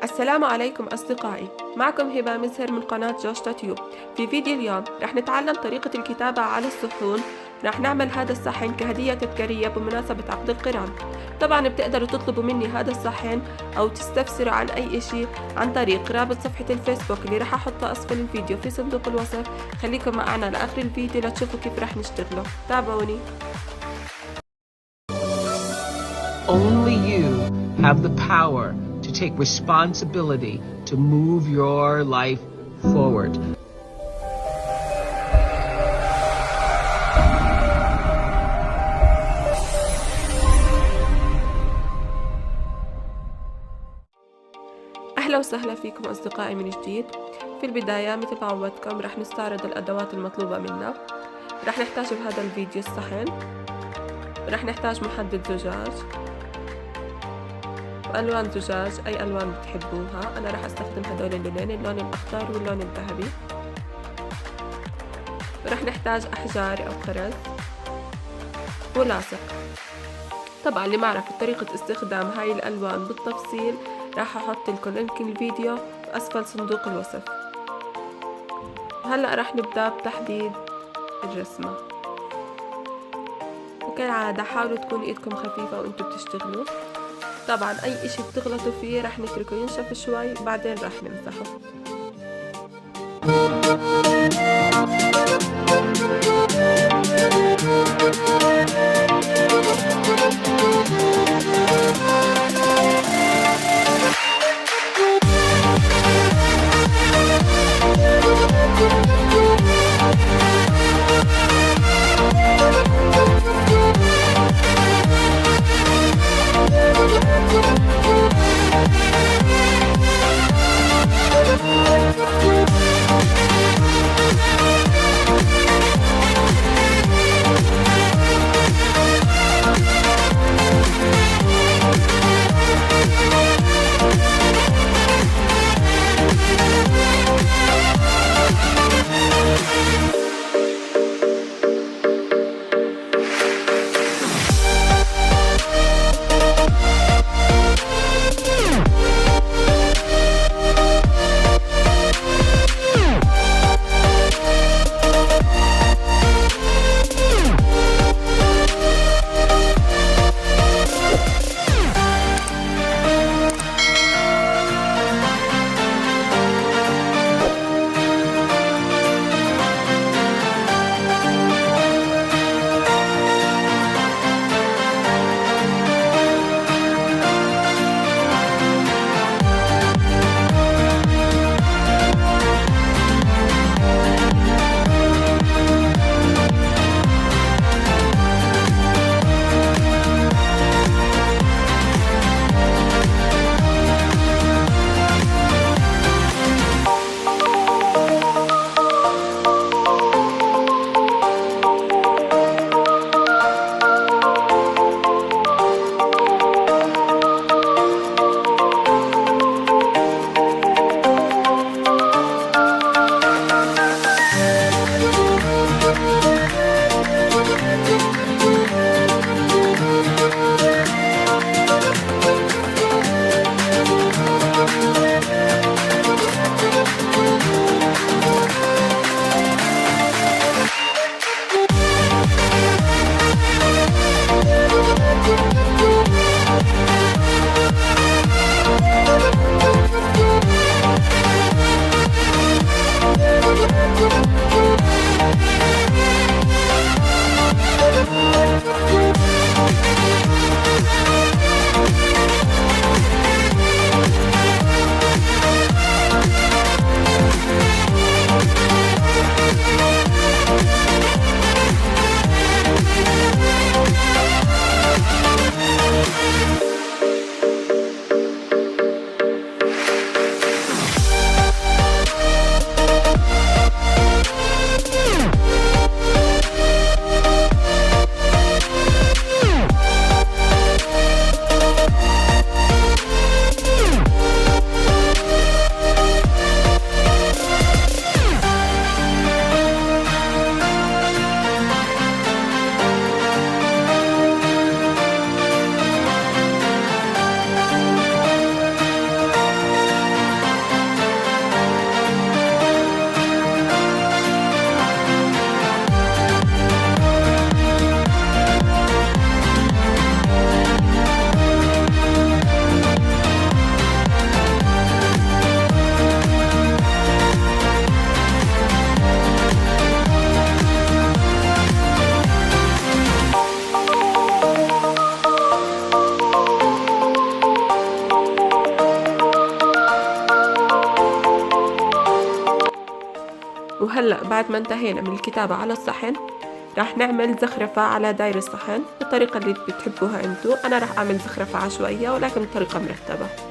السلام عليكم أصدقائي، معكم هبة مزهر من قناة جوش.تيوب. في فيديو اليوم رح نتعلم طريقة الكتابة على الصحون. رح نعمل هذا الصحن كهدية تذكارية بمناسبة عقد القران. طبعا بتقدروا تطلبوا مني هذا الصحن أو تستفسروا عن أي إشي عن طريق رابط صفحة الفيسبوك اللي رح أحطها أسفل الفيديو في صندوق الوصف. خليكم معنا لآخر الفيديو لتشوفوا كيف رح نشتغله. تابعوني. Only you have the power to take responsibility to move your life forward. أهلا وسهلا فيكم أصدقائي من جديد. في البداية مثل ما عودتكم رح نستعرض الأدوات المطلوبة منا. رح نحتاج بهذا الفيديو الصحن، رح نحتاج محدد زجاج وألوان زجاج، أي ألوان بتحبوها. أنا رح أستخدم هدول اللونين، اللون الأخضر واللون الذهبي. رح نحتاج أحجار أو خرز ولاصق. طبعا اللي ما عرف طريقة استخدام هاي الألوان بالتفصيل راح أحط لكم لينك الفيديو أسفل صندوق الوصف. وهلأ راح نبدأ بتحديد الرسمة. وكالعادة حاولوا تكون ايدكم خفيفة وانتوا بتشتغلوا. طبعا اي اشي بتغلطوا فيه راح نتركه ينشف شوي بعدين راح نمسحه. وهلأ بعد ما انتهينا من الكتابة على الصحن راح نعمل زخرفة على داير الصحن بالطريقة اللي بتحبوها انتو. أنا راح أعمل زخرفة عشوائية ولكن بطريقة مرتبة.